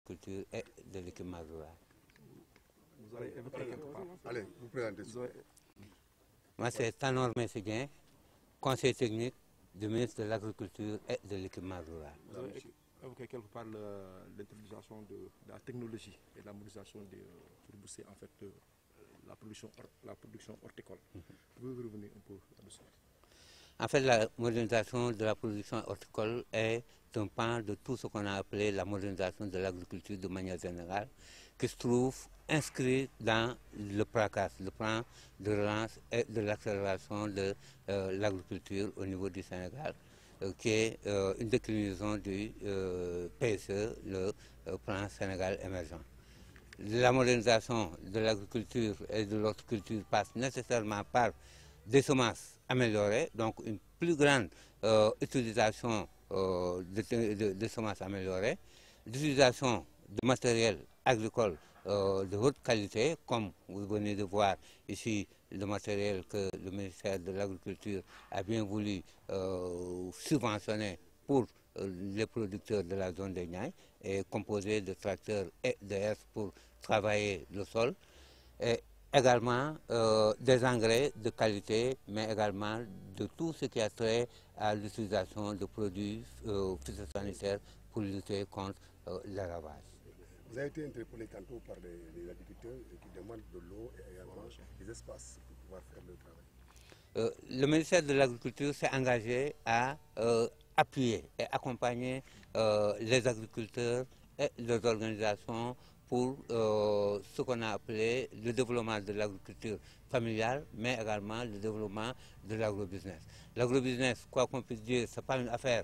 l'agriculture et de l'équipement rural. Vous avez évoqué quelque part. Allez, vous présentez. Moi, c'est Tanor Messidien, conseiller technique du ministre de l'Agriculture et de l'équipement rural. Vous avez évoqué quelque part l'utilisation de la technologie et de la modernisation pour booster en fait la production horticole. Pouvez-vous revenir un peu là-dessus? En fait, la modernisation de la production horticole est un pan de tout ce qu'on a appelé la modernisation de l'agriculture de manière générale, qui se trouve inscrit dans le PRACAS, le plan de relance et de l'accélération de l'agriculture au niveau du Sénégal, qui est une déclinaison du PSE, le plan Sénégal émergent. La modernisation de l'agriculture et de l'horticulture passe nécessairement par des semences améliorées, donc une plus grande utilisation de semences améliorées, l'utilisation de matériel agricole de haute qualité, comme vous venez de voir ici le matériel que le ministère de l'Agriculture a bien voulu subventionner pour les producteurs de la zone des Niayes, est composé de tracteurs et de S pour travailler le sol, et également des engrais de qualité, mais également de tout ce qui a trait à l'utilisation de produits phytosanitaires pour lutter contre l'élevage. Vous avez été interpellé tantôt par des agriculteurs qui demandent de l'eau et également des espaces pour pouvoir faire le travail. Le ministère de l'Agriculture s'est engagé à appuyer et accompagner les agriculteurs et les organisations pour ce qu'on a appelé le développement de l'agriculture familiale, mais également le développement de l'agrobusiness. L'agrobusiness, quoi qu'on puisse dire, ce n'est pas une affaire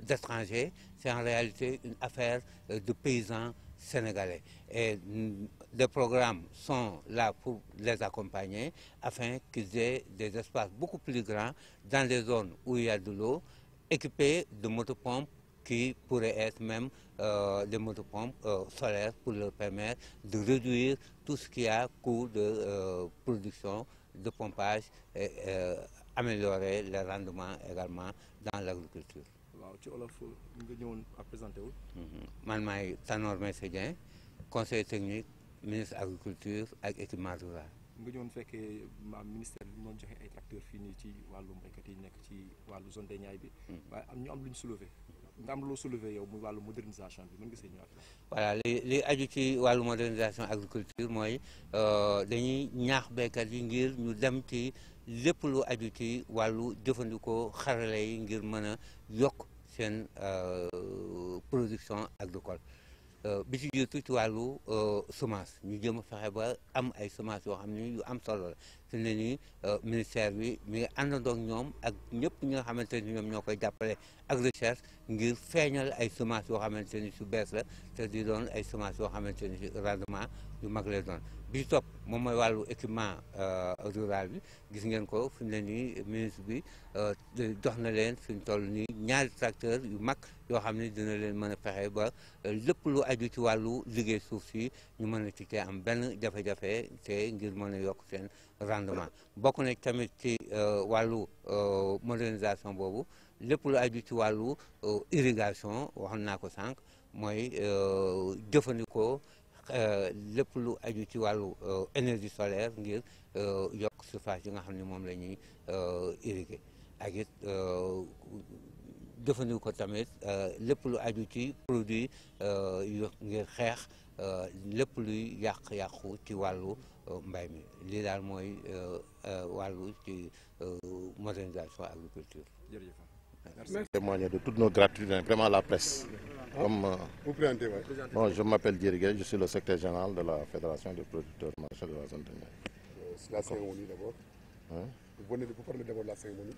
d'étrangers, c'est en réalité une affaire de paysans sénégalais. Et des programmes sont là pour les accompagner afin qu'ils aient des espaces beaucoup plus grands dans des zones où il y a de l'eau, équipés de motopompes qui pourraient être même des motopompes solaires pour leur permettre de réduire tout ce qui a coût de production, de pompage et améliorer le rendement également dans l'agriculture. waaw ci olof nga ñëwoon à présenté wu. Man maay Tanor Messidien, conseiller technique ministre agriculture ak équipement rural. nga ñëwoon fekkee ministère bi ñu doon joxe ay tracteurs fii nii ci wàllu mbéykat yi nekk ci wàllu zone des Niayes bi. waaye ñu am lu ñu soulevé. nga am loo soulevé yow muy wàllu modernisation bi mën nga see ñëwaat. voilà li aju ci wàllu modernisation agriculture mooy dañuy ñaax béykat yi ngir ñu dem ci lépp lu aju ci wàllu jëfandikoo xarale yi ngir mën a yokk seen production agricole. bi ci jiitu ci wàllu semence ñu jëm a fexe ba am ay semence yoo xam ne yu am solo la fi ne nii ministère bi mi ngi àndandoo ak ñoom ak ñëpp ñi nga xamante ni ñoom ñoo koy jàppale ak recherche ngir feeñal ay semence yoo xamante ni su bees la te di doon ay semence yoo xamante ni rendement yu mag lay doon. bi topp moom mooy wàllu équipement rural bi gis ngeen ko fi mu ne nii ministre bi jox na leen fi mu toll nii ñaari tracteur yu mag yoo xam ne dina leen mën a fexe ba lépp lu aju ci wàllu liggéey suuf si ñu mën a ci cee am benn jafe-jafe te ngir mën a yokk seen rendement. bokk na tamit ci wàllu modernisation boobu lépp lu aju ci wàllu irrigation waxoon naa ko sànq mooy jëfandikoo lépp lu aju ci wàllu énergie solaire ngir yokk surface yi nga xam ne moom la ñuy irriguer ak it jëfandikoo tamit lépp lu aju ci produit ngir xeex lépp luy yàq-yàqu ci wàllu mbay mi lii daal mooy wàllu ci modernisation agriculture. Merci. Témoigner de toutes nos gratitudes, vraiment la presse. Comme, bon, je m'appelle Djerigué, je suis le secrétaire général de la Fédération des producteurs maraîchers de la zone de Niayes. C'est la cérémonie d'abord. Vous parlez d'abord de la cérémonie.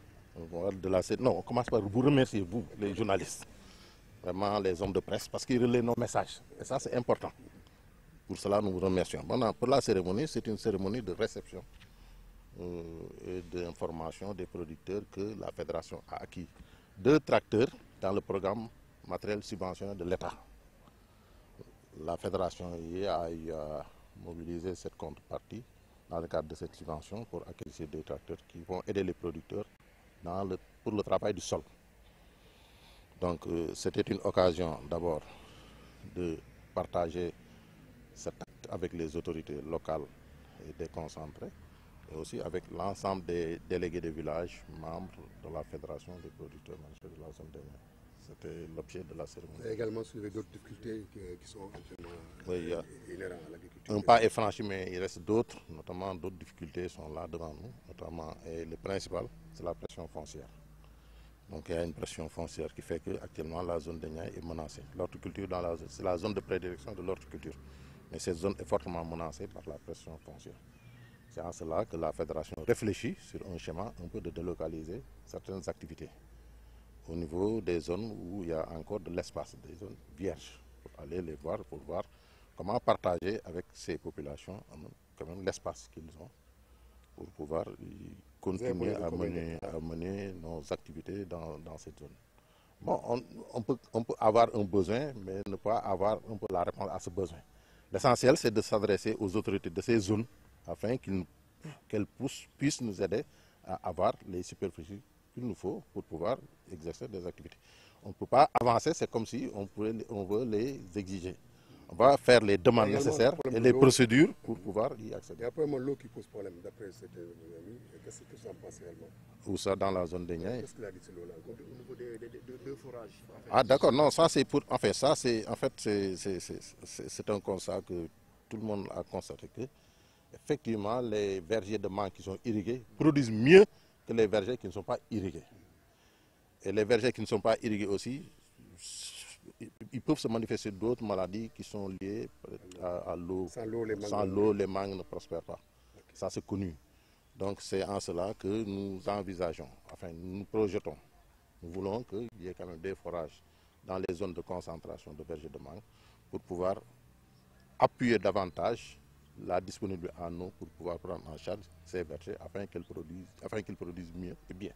Non, on commence par vous remercier, vous, les journalistes, vraiment les hommes de presse, parce qu'ils relaient nos messages. Et ça, c'est important. Pour cela, nous vous remercions. Bon, pour la cérémonie, c'est une cérémonie de réception et d'information des producteurs que la Fédération a acquis 2 tracteurs dans le programme matériel subventionné de l'État. La Fédération a mobilisé cette contrepartie dans le cadre de cette subvention pour acquérir ces 2 tracteurs qui vont aider les producteurs pour le travail du sol. Donc c'était une occasion d'abord de partager cet acte avec les autorités locales et déconcentrées, et aussi avec l'ensemble des délégués des villages, membres de la Fédération des producteurs maraîchers de la zone des Niayes. C'était l'objet de la cérémonie. Et également soulever d'autres difficultés qui sont inhérentes à l'agriculture. Un pas est franchi, mais il reste d'autres, notamment d'autres difficultés sont là devant nous, notamment, et le principal, c'est la pression foncière. Donc il y a une pression foncière qui fait qu'actuellement la zone des Niayes est menacée. L'horticulture, c'est la zone de prédilection de l'horticulture, mais cette zone est fortement menacée par la pression foncière. C'est en cela que la fédération réfléchit sur un schéma un peu de délocaliser certaines activités au niveau des zones où il y a encore de l'espace, des zones vierges, pour aller les voir, pour voir comment partager avec ces populations quand même l'espace qu'ils ont pour pouvoir continuer à mener nos activités dans cette zone. Bon, on peut avoir un besoin, mais ne pas avoir un peu la réponse à ce besoin. L'essentiel, c'est de s'adresser aux autorités de ces zones afin qu'elles puissent nous aider à avoir les superficies qu'il nous faut pour pouvoir exercer des activités. On ne peut pas avancer, c'est comme si on veut les exiger. On va faire les demandes nécessaires et les procédures pour pouvoir y accéder. Il y a probablement l'eau qui pose problème, d'après cet ami. Qu'est-ce que vous en pensez réellement? Où ça, dans la zone des Niayes? Qu'est-ce qu'il a dit sur l'eau-là? Au niveau des forages. Ah d'accord, non, ça c'est pour... Enfin, ça c'est... En fait, c'est un constat que tout le monde a constaté que effectivement, les vergers de mangue qui sont irrigués produisent mieux que les vergers qui ne sont pas irrigués. Et les vergers qui ne sont pas irrigués aussi, ils peuvent se manifester d'autres maladies qui sont liées à l'eau. Sans l'eau, les mangues ne prospèrent pas. Okay. Ça, c'est connu. Donc, c'est en cela que nous envisageons, enfin, nous projetons. Nous voulons qu'il y ait quand même des forages dans les zones de concentration de vergers de mangue pour pouvoir appuyer davantage la disponibilité en eau pour pouvoir prendre en charge ces vergers afin qu'ils produisent mieux et bien.